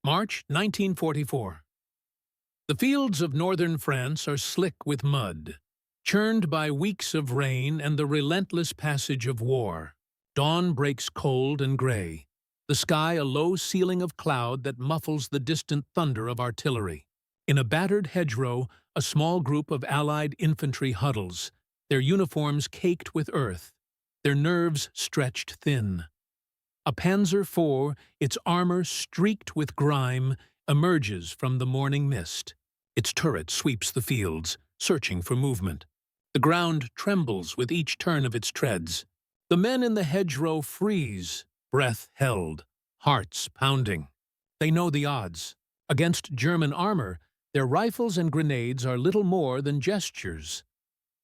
March 1944. The fields of northern France are slick with mud, churned by weeks of rain and the relentless passage of war. Dawn breaks cold and gray, the sky a low ceiling of cloud that muffles the distant thunder of artillery. In a battered hedgerow, a small group of Allied infantry huddles, their uniforms caked with earth, their nerves stretched thin. A Panzer IV, its armor streaked with grime, emerges from the morning mist. Its turret sweeps the fields, searching for movement. The ground trembles with each turn of its treads. The men in the hedgerow freeze, breath held, hearts pounding. They know the odds. Against German armor, their rifles and grenades are little more than gestures.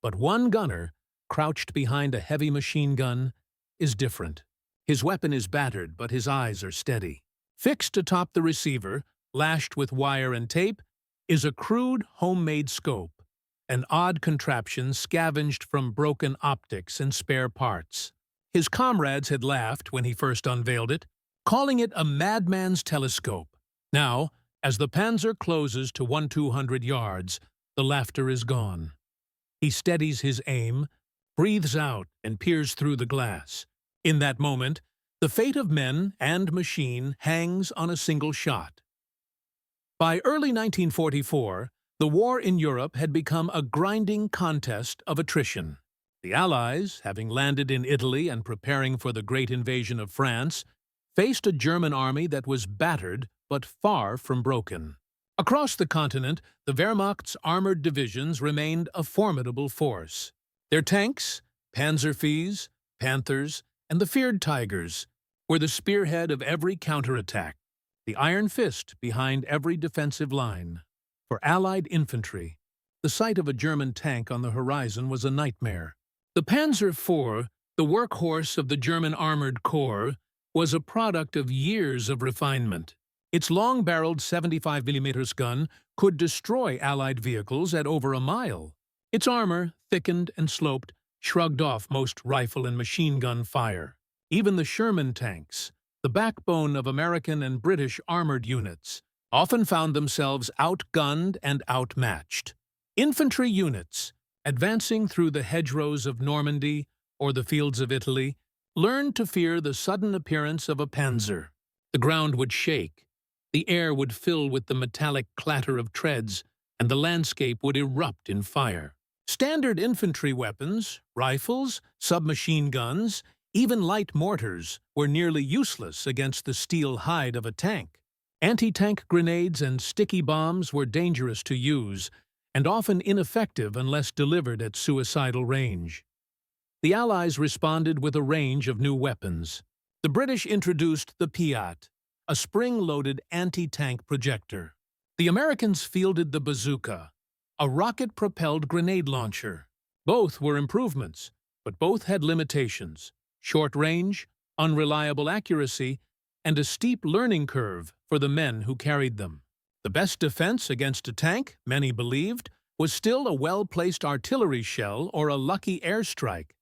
But one gunner, crouched behind a heavy machine gun, is different. His weapon is battered, but his eyes are steady. Fixed atop the receiver, lashed with wire and tape, is a crude homemade scope, an odd contraption scavenged from broken optics and spare parts. His comrades had laughed when he first unveiled it, calling it a madman's telescope. Now, as the Panzer closes to 1,200 yards, the laughter is gone. He steadies his aim, breathes out, and peers through the glass. In that moment, the fate of men and machine hangs on a single shot. By early 1944, the war in Europe had become a grinding contest of attrition. The Allies, having landed in Italy and preparing for the great invasion of France, faced a German army that was battered but far from broken. Across the continent, the Wehrmacht's armored divisions remained a formidable force. Their tanks, Panzer V's, Panthers, and the feared Tigers, were the spearhead of every counterattack, the iron fist behind every defensive line. For Allied infantry, the sight of a German tank on the horizon was a nightmare. The Panzer IV, the workhorse of the German Armored Corps, was a product of years of refinement. Its long-barreled 75mm gun could destroy Allied vehicles at over a mile. Its armor, thickened and sloped, shrugged off most rifle and machine gun fire. Even the Sherman tanks, the backbone of American and British armored units, often found themselves outgunned and outmatched. Infantry units, advancing through the hedgerows of Normandy or the fields of Italy, learned to fear the sudden appearance of a panzer. The ground would shake, the air would fill with the metallic clatter of treads, and the landscape would erupt in fire. Standard infantry weapons, rifles, submachine guns, even light mortars, were nearly useless against the steel hide of a tank. Anti-tank grenades and sticky bombs were dangerous to use, and often ineffective unless delivered at suicidal range. The Allies responded with a range of new weapons. The British introduced the Piat, a spring-loaded anti-tank projector. The Americans fielded the bazooka, a rocket-propelled grenade launcher. Both were improvements, but both had limitations: short range, unreliable accuracy, and a steep learning curve for the men who carried them. The best defense against a tank, many believed, was still a well-placed artillery shell or a lucky airstrike.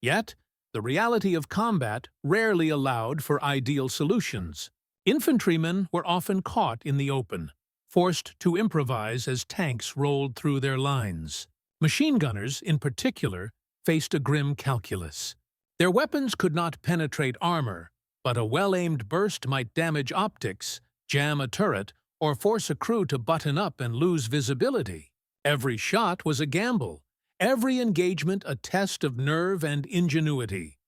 Yet, the reality of combat rarely allowed for ideal solutions. Infantrymen were often caught in the open, forced to improvise as tanks rolled through their lines. Machine gunners, in particular, faced a grim calculus. Their weapons could not penetrate armor, but a well-aimed burst might damage optics, jam a turret, or force a crew to button up and lose visibility. Every shot was a gamble, every engagement a test of nerve and ingenuity.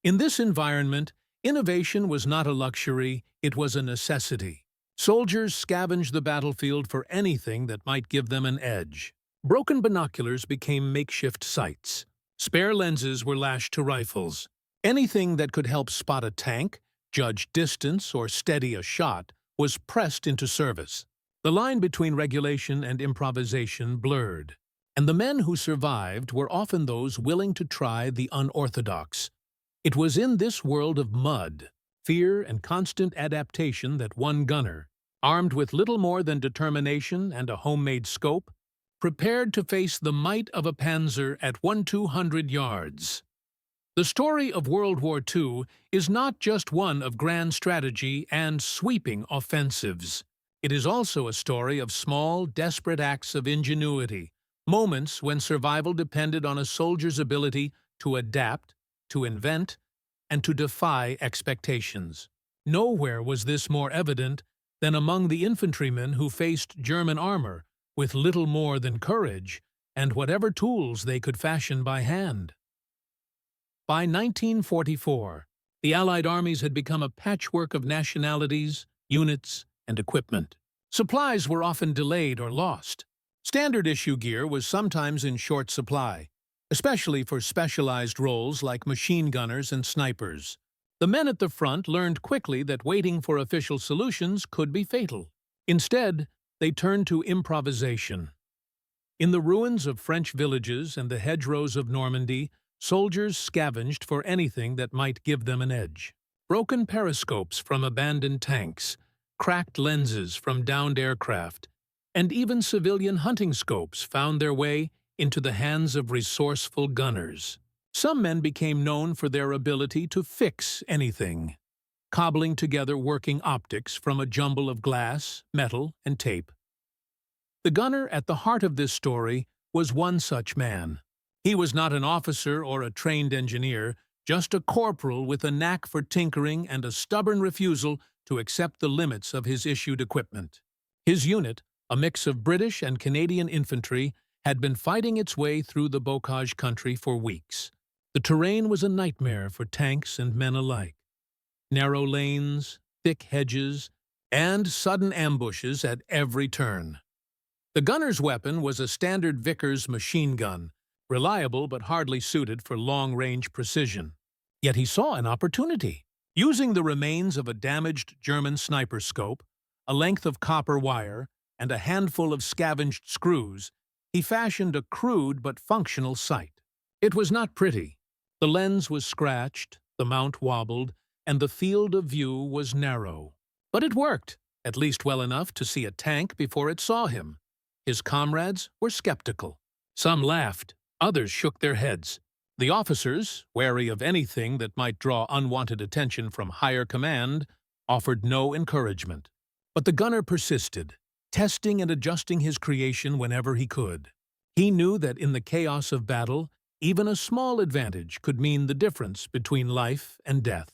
In this environment, innovation was not a luxury, it was a necessity. Soldiers scavenged the battlefield for anything that might give them an edge. Broken binoculars became makeshift sights. Spare lenses were lashed to rifles. Anything that could help spot a tank, judge distance, or steady a shot was pressed into service. The line between regulation and improvisation blurred, and the men who survived were often those willing to try the unorthodox. It was in this world of mud, fear, and constant adaptation that one gunner, armed with little more than determination and a homemade scope, prepared to face the might of a Panzer at 1,200 yards. The story of World War II is not just one of grand strategy and sweeping offensives. It is also a story of small, desperate acts of ingenuity, moments when survival depended on a soldier's ability to adapt, to invent, and to defy expectations. Nowhere was this more evident than among the infantrymen who faced German armor with little more than courage and whatever tools they could fashion by hand. By 1944, the Allied armies had become a patchwork of nationalities, units, and equipment. Supplies were often delayed or lost. Standard issue gear was sometimes in short supply, especially for specialized roles like machine gunners and snipers. The men at the front learned quickly that waiting for official solutions could be fatal. Instead, they turned to improvisation. In the ruins of French villages and the hedgerows of Normandy, soldiers scavenged for anything that might give them an edge. Broken periscopes from abandoned tanks, cracked lenses from downed aircraft, and even civilian hunting scopes found their way into the hands of resourceful gunners. Some men became known for their ability to fix anything, cobbling together working optics from a jumble of glass, metal, and tape. The gunner at the heart of this story was one such man. He was not an officer or a trained engineer, just a corporal with a knack for tinkering and a stubborn refusal to accept the limits of his issued equipment. His unit, a mix of British and Canadian infantry, had been fighting its way through the Bocage country for weeks. The terrain was a nightmare for tanks and men alike. Narrow lanes, thick hedges, and sudden ambushes at every turn. The gunner's weapon was a standard Vickers machine gun, reliable but hardly suited for long-range precision. Yet he saw an opportunity. Using the remains of a damaged German sniper scope, a length of copper wire, and a handful of scavenged screws, he fashioned a crude but functional sight. It was not pretty. The lens was scratched, the mount wobbled, and the field of view was narrow. But it worked, at least well enough to see a tank before it saw him. His comrades were skeptical. Some laughed, others shook their heads. The officers, wary of anything that might draw unwanted attention from higher command, offered no encouragement. But the gunner persisted, testing and adjusting his creation whenever he could. He knew that in the chaos of battle, even a small advantage could mean the difference between life and death.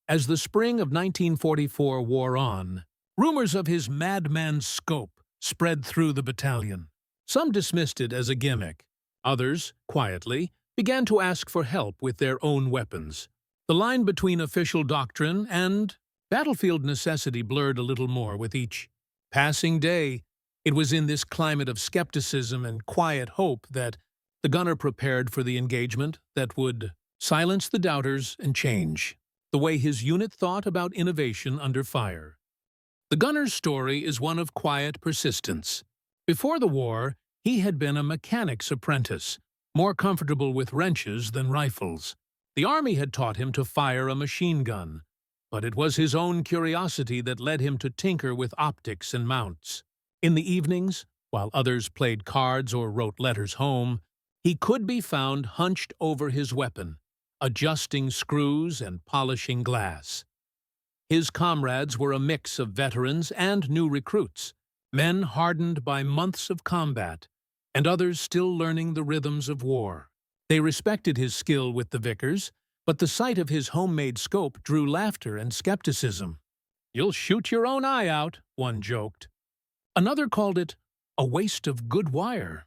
As the spring of 1944 wore on, rumors of his madman scope spread through the battalion. Some dismissed it as a gimmick. Others, quietly, began to ask for help with their own weapons. The line between official doctrine and battlefield necessity blurred a little more with each passing day. It was in this climate of skepticism and quiet hope that the gunner prepared for the engagement that would silence the doubters and change the way his unit thought about innovation under fire. The gunner's story is one of quiet persistence. Before the war, he had been a mechanic's apprentice, more comfortable with wrenches than rifles. The army had taught him to fire a machine gun, but it was his own curiosity that led him to tinker with optics and mounts. In the evenings, while others played cards or wrote letters home, he could be found hunched over his weapon, adjusting screws and polishing glass. His comrades were a mix of veterans and new recruits, men hardened by months of combat, and others still learning the rhythms of war. They respected his skill with the Vickers, but the sight of his homemade scope drew laughter and skepticism. "You'll shoot your own eye out," one joked. Another called it a waste of good wire.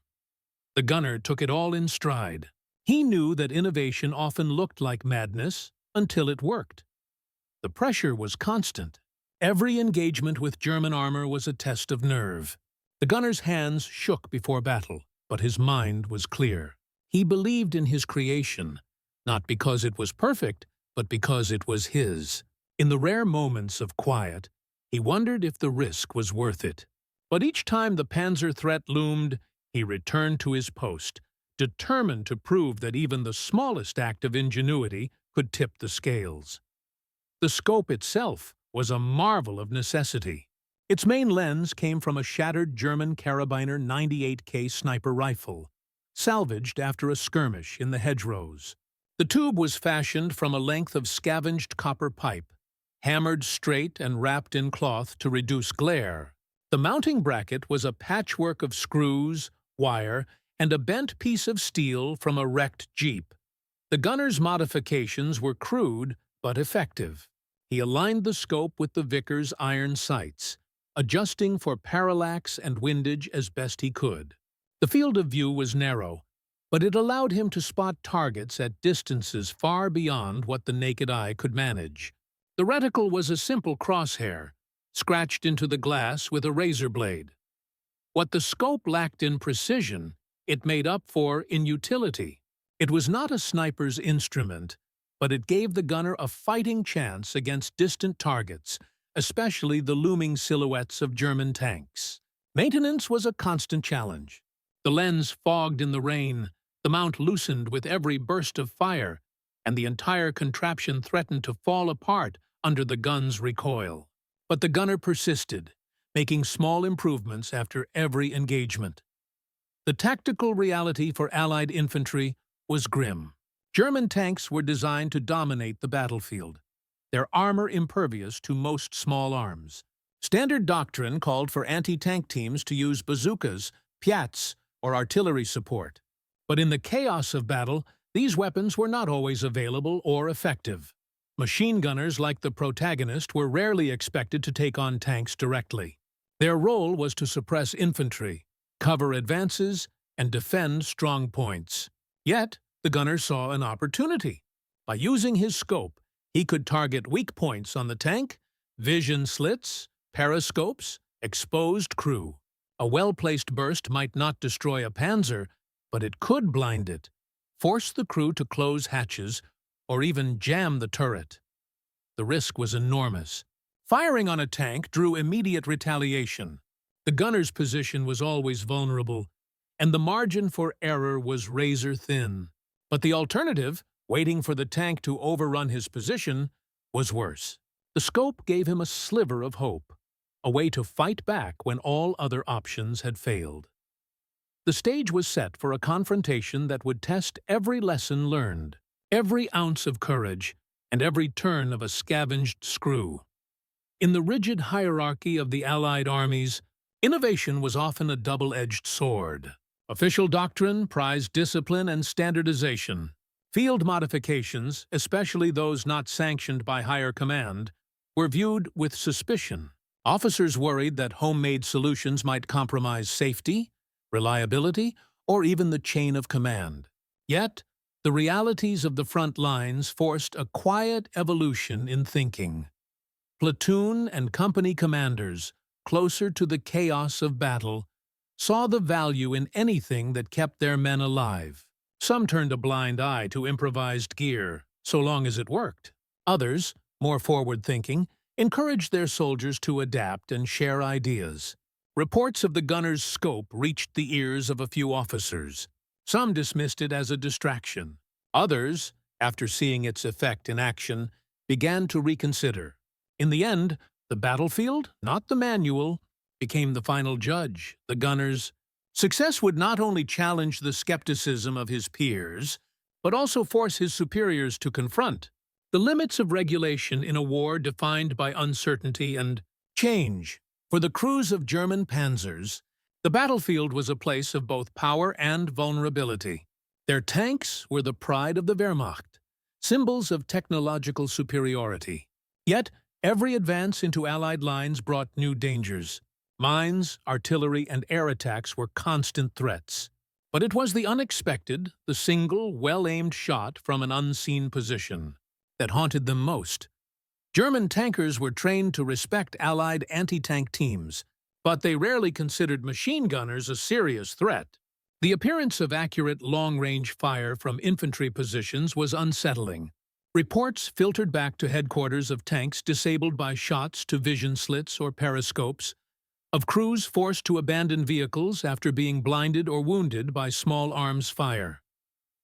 The gunner took it all in stride. He knew that innovation often looked like madness until it worked. The pressure was constant. Every engagement with German armor was a test of nerve. The gunner's hands shook before battle, but his mind was clear. He believed in his creation, not because it was perfect, but because it was his. In the rare moments of quiet, he wondered if the risk was worth it. But each time the Panzer Threat loomed, he returned to his post, determined to prove that even the smallest act of ingenuity could tip the scales. The scope itself was a marvel of necessity. Its main lens came from a shattered German Karabiner 98K sniper rifle, salvaged after a skirmish in the hedgerows. The tube was fashioned from a length of scavenged copper pipe, hammered straight and wrapped in cloth to reduce glare. The mounting bracket was a patchwork of screws, wire, and a bent piece of steel from a wrecked jeep. The gunner's modifications were crude but effective. He aligned the scope with the Vickers iron sights, adjusting for parallax and windage as best he could. The field of view was narrow, but it allowed him to spot targets at distances far beyond what the naked eye could manage. The reticle was a simple crosshair, scratched into the glass with a razor blade. What the scope lacked in precision, it made up for in utility. It was not a sniper's instrument, but it gave the gunner a fighting chance against distant targets, especially the looming silhouettes of German tanks. Maintenance was a constant challenge. The lens fogged in the rain, the mount loosened with every burst of fire, and the entire contraption threatened to fall apart under the gun's recoil. But the gunner persisted, making small improvements after every engagement. The tactical reality for Allied infantry was grim. German tanks were designed to dominate the battlefield, their armor impervious to most small arms. Standard doctrine called for anti-tank teams to use bazookas, Piats, or artillery support. But in the chaos of battle, these weapons were not always available or effective. Machine gunners like the protagonist were rarely expected to take on tanks directly. Their role was to suppress infantry, cover advances, and defend strong points. Yet, the gunner saw an opportunity. By using his scope, he could target weak points on the tank, vision slits, periscopes, exposed crew. A well-placed burst might not destroy a Panzer, but it could blind it, force the crew to close hatches, or even jam the turret. The risk was enormous. Firing on a tank drew immediate retaliation. The gunner's position was always vulnerable, and the margin for error was razor-thin. But the alternative, waiting for the tank to overrun his position, was worse. The scope gave him a sliver of hope, a way to fight back when all other options had failed. The stage was set for a confrontation that would test every lesson learned, every ounce of courage, and every turn of a scavenged screw. In the rigid hierarchy of the Allied armies, innovation was often a double-edged sword. Official doctrine prized discipline and standardization. Field modifications, especially those not sanctioned by higher command, were viewed with suspicion. Officers worried that homemade solutions might compromise safety, reliability, or even the chain of command. Yet, the realities of the front lines forced a quiet evolution in thinking. Platoon and company commanders, closer to the chaos of battle, saw the value in anything that kept their men alive. Some turned a blind eye to improvised gear, so long as it worked. Others, more forward-thinking, encouraged their soldiers to adapt and share ideas. Reports of the gunner's scope reached the ears of a few officers. Some dismissed it as a distraction. Others, after seeing its effect in action, began to reconsider. In the end, the battlefield, not the manual, became the final judge. The gunner's success would not only challenge the skepticism of his peers, but also force his superiors to confront the limits of regulation in a war defined by uncertainty and change. For the crews of German Panzers, the battlefield was a place of both power and vulnerability. Their tanks were the pride of the Wehrmacht, symbols of technological superiority. Yet, every advance into Allied lines brought new dangers. Mines, artillery, and air attacks were constant threats. But it was the unexpected, the single, well-aimed shot from an unseen position, that haunted them most. German tankers were trained to respect Allied anti-tank teams, but they rarely considered machine gunners a serious threat. The appearance of accurate long-range fire from infantry positions was unsettling. Reports filtered back to headquarters of tanks disabled by shots to vision slits or periscopes, of crews forced to abandon vehicles after being blinded or wounded by small arms fire.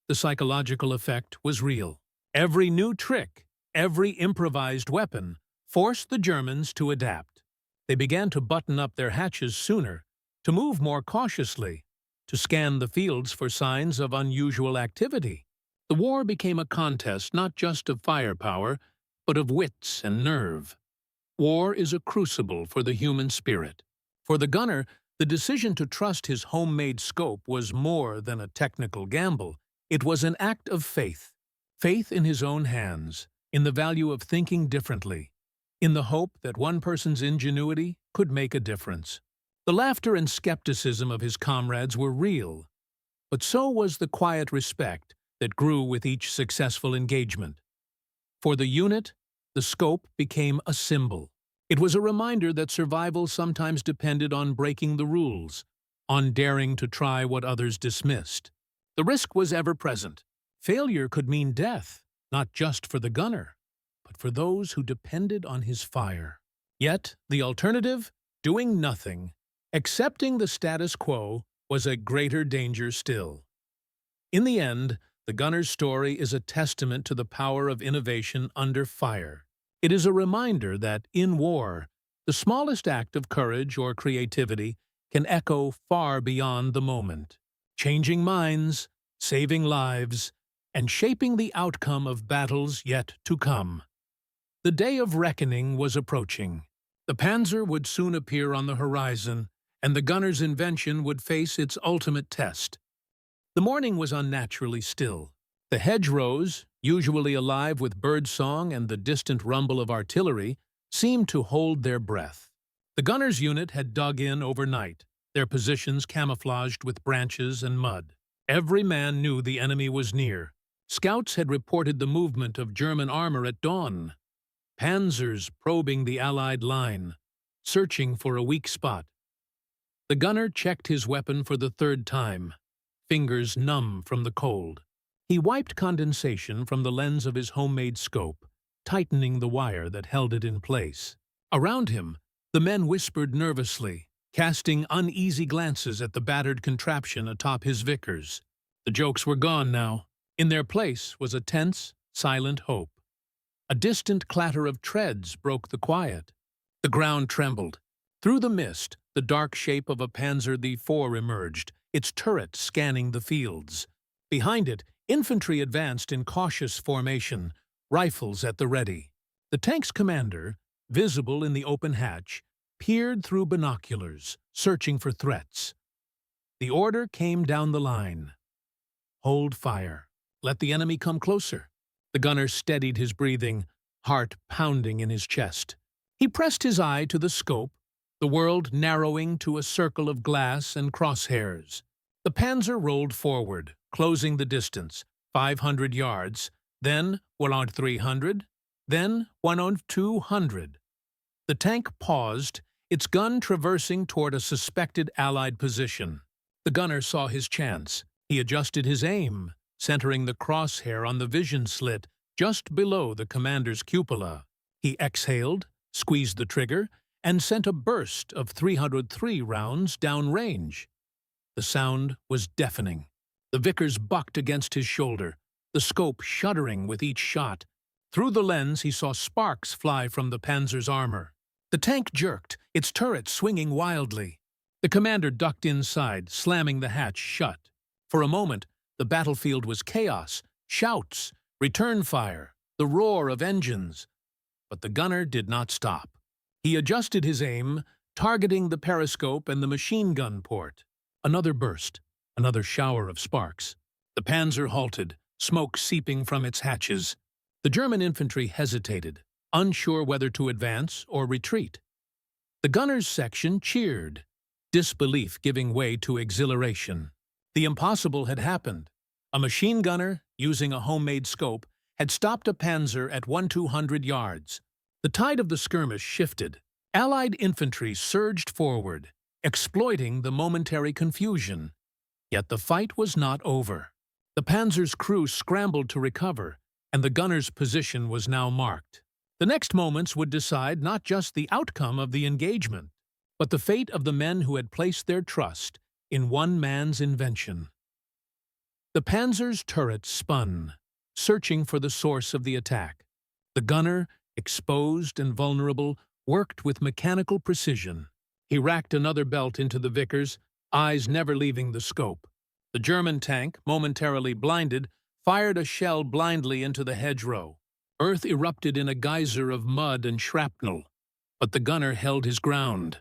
The psychological effect was real. Every new trick, every improvised weapon, forced the Germans to adapt. They began to button up their hatches sooner, to move more cautiously, to scan the fields for signs of unusual activity. The war became a contest not just of firepower, but of wits and nerve. War is a crucible for the human spirit. For the gunner, the decision to trust his homemade scope was more than a technical gamble. It was an act of faith. Faith in his own hands, in the value of thinking differently, in the hope that one person's ingenuity could make a difference. The laughter and skepticism of his comrades were real, but so was the quiet respect that grew with each successful engagement. For the unit, the scope became a symbol. It was a reminder that survival sometimes depended on breaking the rules, on daring to try what others dismissed. The risk was ever present. Failure could mean death, not just for the gunner, but for those who depended on his fire. Yet, the alternative, doing nothing, accepting the status quo, was a greater danger still. In the end, the gunner's story is a testament to the power of innovation under fire. It is a reminder that, in war, the smallest act of courage or creativity can echo far beyond the moment, changing minds, saving lives, and shaping the outcome of battles yet to come. The day of reckoning was approaching. The Panzer would soon appear on the horizon, and the gunner's invention would face its ultimate test. The morning was unnaturally still. The hedgerows, usually alive with birdsong and the distant rumble of artillery, seemed to hold their breath. The gunner's unit had dug in overnight, their positions camouflaged with branches and mud. Every man knew the enemy was near. Scouts had reported the movement of German armor at dawn. Panzers probing the Allied line, searching for a weak spot. The gunner checked his weapon for the third time, fingers numb from the cold. He wiped condensation from the lens of his homemade scope, tightening the wire that held it in place. Around him, the men whispered nervously, casting uneasy glances at the battered contraption atop his Vickers. The jokes were gone now. In their place was a tense, silent hope. A distant clatter of treads broke the quiet. The ground trembled. Through the mist, the dark shape of a Panzer IV emerged, its turret scanning the fields. Behind it, infantry advanced in cautious formation, rifles at the ready. The tank's commander, visible in the open hatch, peered through binoculars, searching for threats. The order came down the line. Hold fire. Let the enemy come closer. The gunner steadied his breathing, heart pounding in his chest. He pressed his eye to the scope, the world narrowing to a circle of glass and crosshairs. The Panzer rolled forward, closing the distance, 500 yards, then 300, then 200. The tank paused, its gun traversing toward a suspected Allied position. The gunner saw his chance. He adjusted his aim, centering the crosshair on the vision slit just below the commander's cupola. He exhaled, squeezed the trigger, and sent a burst of 303 rounds downrange. The sound was deafening. The Vickers bucked against his shoulder, the scope shuddering with each shot. Through the lens, he saw sparks fly from the Panzer's armor. The tank jerked, its turret swinging wildly. The commander ducked inside, slamming the hatch shut. For a moment, the battlefield was chaos, shouts, return fire, the roar of engines. But the gunner did not stop. He adjusted his aim, targeting the periscope and the machine gun port. Another burst, another shower of sparks. The Panzer halted, smoke seeping from its hatches. The German infantry hesitated, unsure whether to advance or retreat. The gunner's section cheered, disbelief giving way to exhilaration. The impossible had happened. A machine gunner, using a homemade scope, had stopped a Panzer at 200 yards. The tide of the skirmish shifted. Allied infantry surged forward, exploiting the momentary confusion. Yet the fight was not over. The Panzer's crew scrambled to recover, and the gunner's position was now marked. The next moments would decide not just the outcome of the engagement, but the fate of the men who had placed their trust in one man's invention. The Panzer's turret spun, searching for the source of the attack. The gunner, exposed and vulnerable, worked with mechanical precision. He racked another belt into the Vickers, eyes never leaving the scope. The German tank, momentarily blinded, fired a shell blindly into the hedgerow. Earth erupted in a geyser of mud and shrapnel, but the gunner held his ground.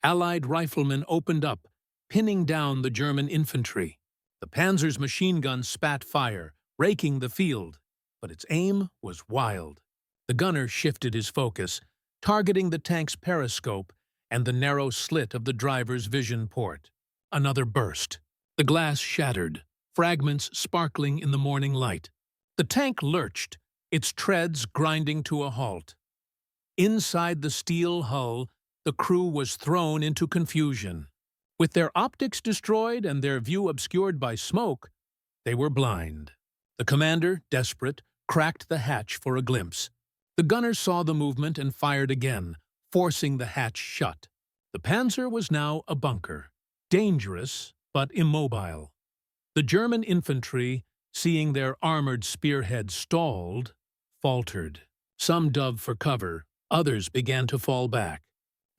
Allied riflemen opened up, pinning down the German infantry. The Panzer's machine gun spat fire, raking the field, but its aim was wild. The gunner shifted his focus, targeting the tank's periscope and the narrow slit of the driver's vision port. Another burst. The glass shattered, fragments sparkling in the morning light. The tank lurched, its treads grinding to a halt. Inside the steel hull, the crew was thrown into confusion. With their optics destroyed and their view obscured by smoke, they were blind. The commander, desperate, cracked the hatch for a glimpse. The gunner saw the movement and fired again, forcing the hatch shut. The Panzer was now a bunker, dangerous but immobile. The German infantry, seeing their armored spearheads stalled, faltered. Some dove for cover, others began to fall back.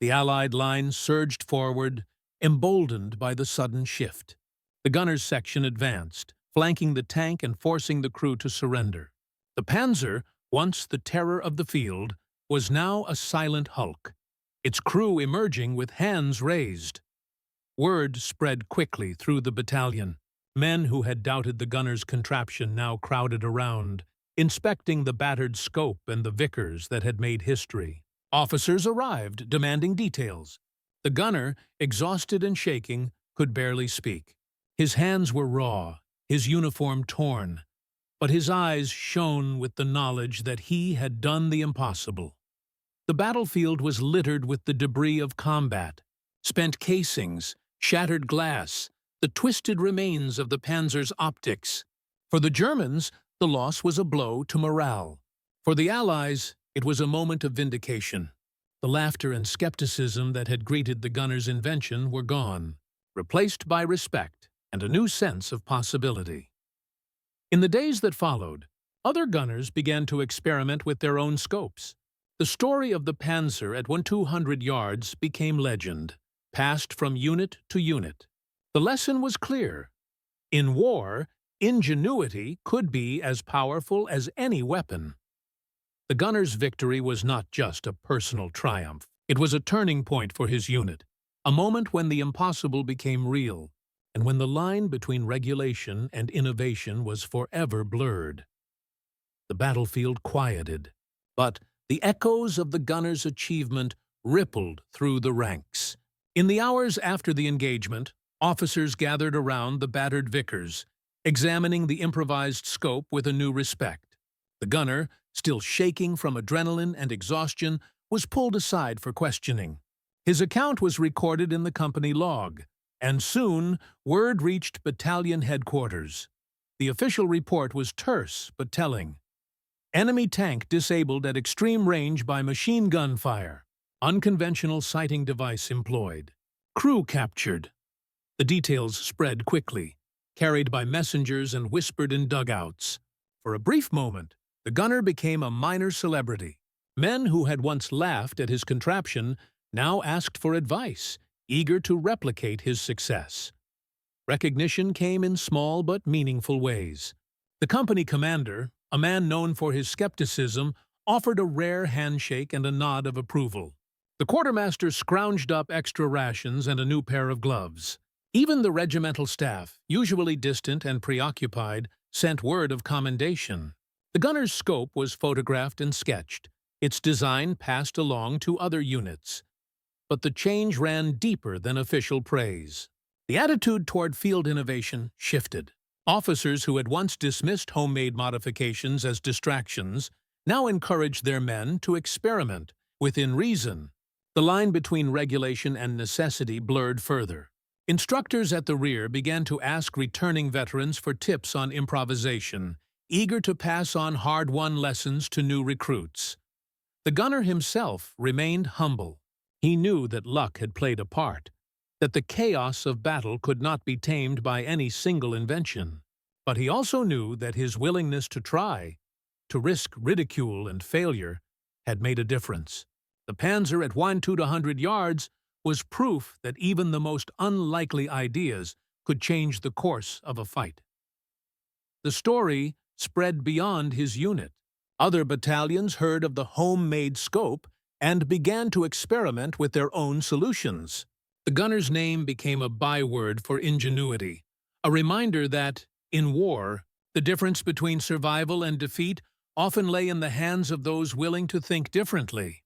The Allied line surged forward, emboldened by the sudden shift. The gunner's section advanced, flanking the tank and forcing the crew to surrender. The Panzer, once the terror of the field, was now a silent hulk, its crew emerging with hands raised. Word spread quickly through the battalion. Men who had doubted the gunner's contraption now crowded around, inspecting the battered scope and the Vickers that had made history. Officers arrived, demanding details. The gunner, exhausted and shaking, could barely speak. His hands were raw, his uniform torn, but his eyes shone with the knowledge that he had done the impossible. The battlefield was littered with the debris of combat, spent casings, shattered glass, the twisted remains of the Panzer's optics. For the Germans, the loss was a blow to morale. For the Allies, it was a moment of vindication. The laughter and skepticism that had greeted the gunner's invention were gone, replaced by respect and a new sense of possibility. In the days that followed, other gunners began to experiment with their own scopes. The story of the Panzer at 200 yards became legend, passed from unit to unit. The lesson was clear. In war, ingenuity could be as powerful as any weapon. The gunner's victory was not just a personal triumph. It was a turning point for his unit, a moment when the impossible became real, and when the line between regulation and innovation was forever blurred. The battlefield quieted, but the echoes of the gunner's achievement rippled through the ranks. In the hours after the engagement, officers gathered around the battered Vickers, examining the improvised scope with a new respect. The gunner, still shaking from adrenaline and exhaustion, was pulled aside for questioning. His account was recorded in the company log, and soon word reached battalion headquarters. The official report was terse but telling. Enemy tank disabled at extreme range by machine gun fire. Unconventional sighting device employed. Crew captured. The details spread quickly, carried by messengers and whispered in dugouts. For a brief moment, the gunner became a minor celebrity. Men who had once laughed at his contraption now asked for advice, eager to replicate his success. Recognition came in small but meaningful ways. The company commander, a man known for his skepticism, offered a rare handshake and a nod of approval. The quartermaster scrounged up extra rations and a new pair of gloves. Even the regimental staff, usually distant and preoccupied, sent word of commendation. The gunner's scope was photographed and sketched, its design passed along to other units. But the change ran deeper than official praise. The attitude toward field innovation shifted. Officers who had once dismissed homemade modifications as distractions now encouraged their men to experiment within reason. The line between regulation and necessity blurred further. Instructors at the rear began to ask returning veterans for tips on improvisation, eager to pass on hard-won lessons to new recruits. The gunner himself remained humble. He knew that luck had played a part, that the chaos of battle could not be tamed by any single invention. But he also knew that his willingness to try, to risk ridicule and failure, had made a difference. The Panzer at 100 yards was proof that even the most unlikely ideas could change the course of a fight. the story spread beyond his unit. Other battalions heard of the homemade scope and began to experiment with their own solutions. The gunner's name became a byword for ingenuity, a reminder that, in war, the difference between survival and defeat often lay in the hands of those willing to think differently.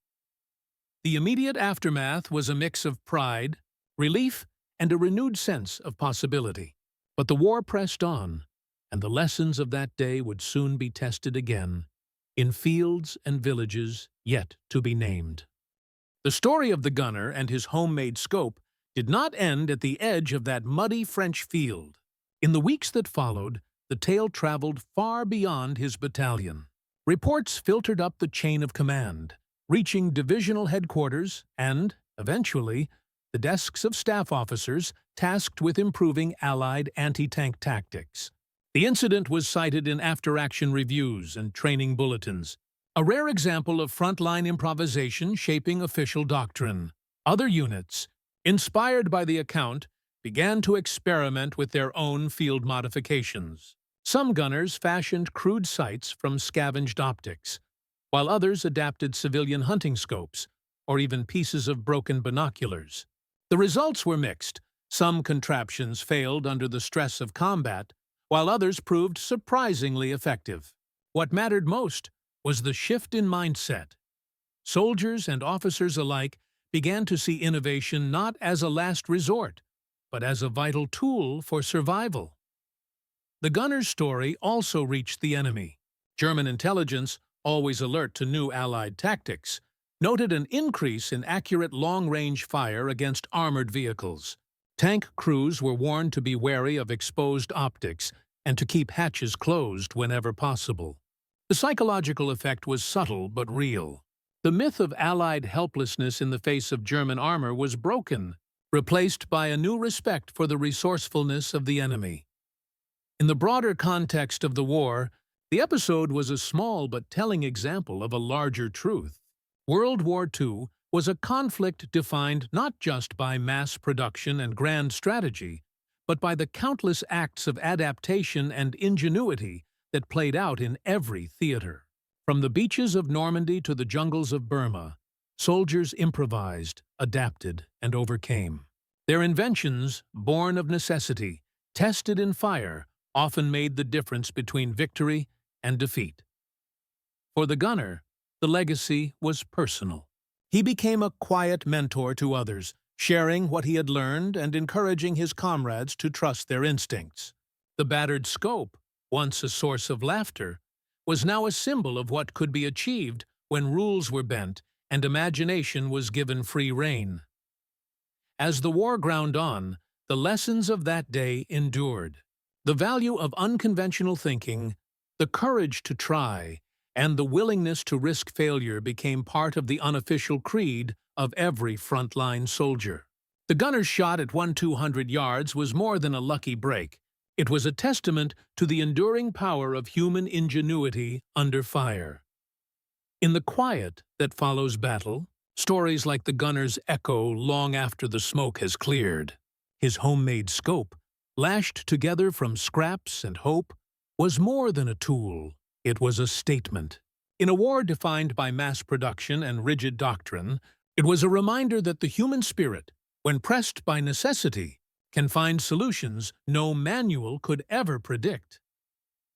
The immediate aftermath was a mix of pride, relief, and a renewed sense of possibility. But the war pressed on, and the lessons of that day would soon be tested again, in fields and villages yet to be named. The story of the gunner and his homemade scope did not end at the edge of that muddy French field. In the weeks that followed, the tale traveled far beyond his battalion. Reports filtered up the chain of command, reaching divisional headquarters and, eventually, the desks of staff officers tasked with improving Allied anti-tank tactics. The incident was cited in after-action reviews and training bulletins, a rare example of frontline improvisation shaping official doctrine. Other units, inspired by the account, began to experiment with their own field modifications. Some gunners fashioned crude sights from scavenged optics, while others adapted civilian hunting scopes, or even pieces of broken binoculars. The results were mixed. Some contraptions failed under the stress of combat, while others proved surprisingly effective. What mattered most was the shift in mindset. Soldiers and officers alike began to see innovation not as a last resort, but as a vital tool for survival. The gunner's story also reached the enemy. German intelligence, always alert to new Allied tactics, noted an increase in accurate long-range fire against armored vehicles. Tank crews were warned to be wary of exposed optics and to keep hatches closed whenever possible. The psychological effect was subtle but real. The myth of Allied helplessness in the face of German armor was broken, replaced by a new respect for the resourcefulness of the enemy. In the broader context of the war, the episode was a small but telling example of a larger truth. World War II was a conflict defined not just by mass production and grand strategy, but by the countless acts of adaptation and ingenuity that played out in every theater. From the beaches of Normandy to the jungles of Burma, soldiers improvised, adapted, and overcame. Their inventions, born of necessity, tested in fire, often made the difference between victory and defeat. For the gunner, the legacy was personal. He became a quiet mentor to others, sharing what he had learned and encouraging his comrades to trust their instincts. The battered scope, once a source of laughter, was now a symbol of what could be achieved when rules were bent and imagination was given free rein. As the war ground on, the lessons of that day endured. The value of unconventional thinking, the courage to try, and the willingness to risk failure became part of the unofficial creed of every frontline soldier. The gunner's shot at 200 yards was more than a lucky break. It was a testament to the enduring power of human ingenuity under fire. In the quiet that follows battle, stories like the gunner's echo long after the smoke has cleared. His homemade scope, lashed together from scraps and hope, was more than a tool. It was a statement. In a war defined by mass production and rigid doctrine, it was a reminder that the human spirit, when pressed by necessity, can find solutions no manual could ever predict.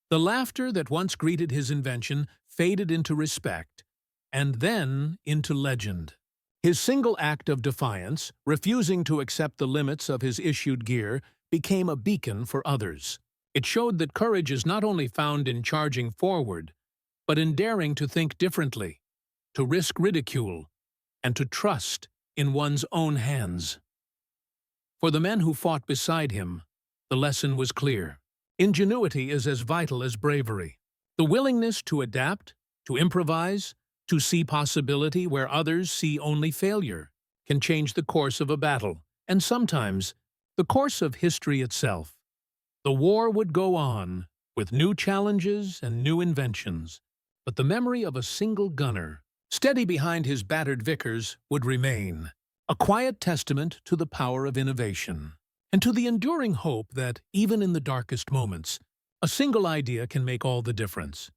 The laughter that once greeted his invention faded into respect, and then into legend. His single act of defiance, refusing to accept the limits of his issued gear, became a beacon for others. It showed that courage is not only found in charging forward, but in daring to think differently, to risk ridicule, and to trust in one's own hands. For the men who fought beside him, the lesson was clear. Ingenuity is as vital as bravery. The willingness to adapt, to improvise, to see possibility where others see only failure, can change the course of a battle, and sometimes the course of history itself. The war would go on, with new challenges and new inventions, but the memory of a single gunner, steady behind his battered Vickers, would remain, a quiet testament to the power of innovation, and to the enduring hope that, even in the darkest moments, A single idea can make all the difference.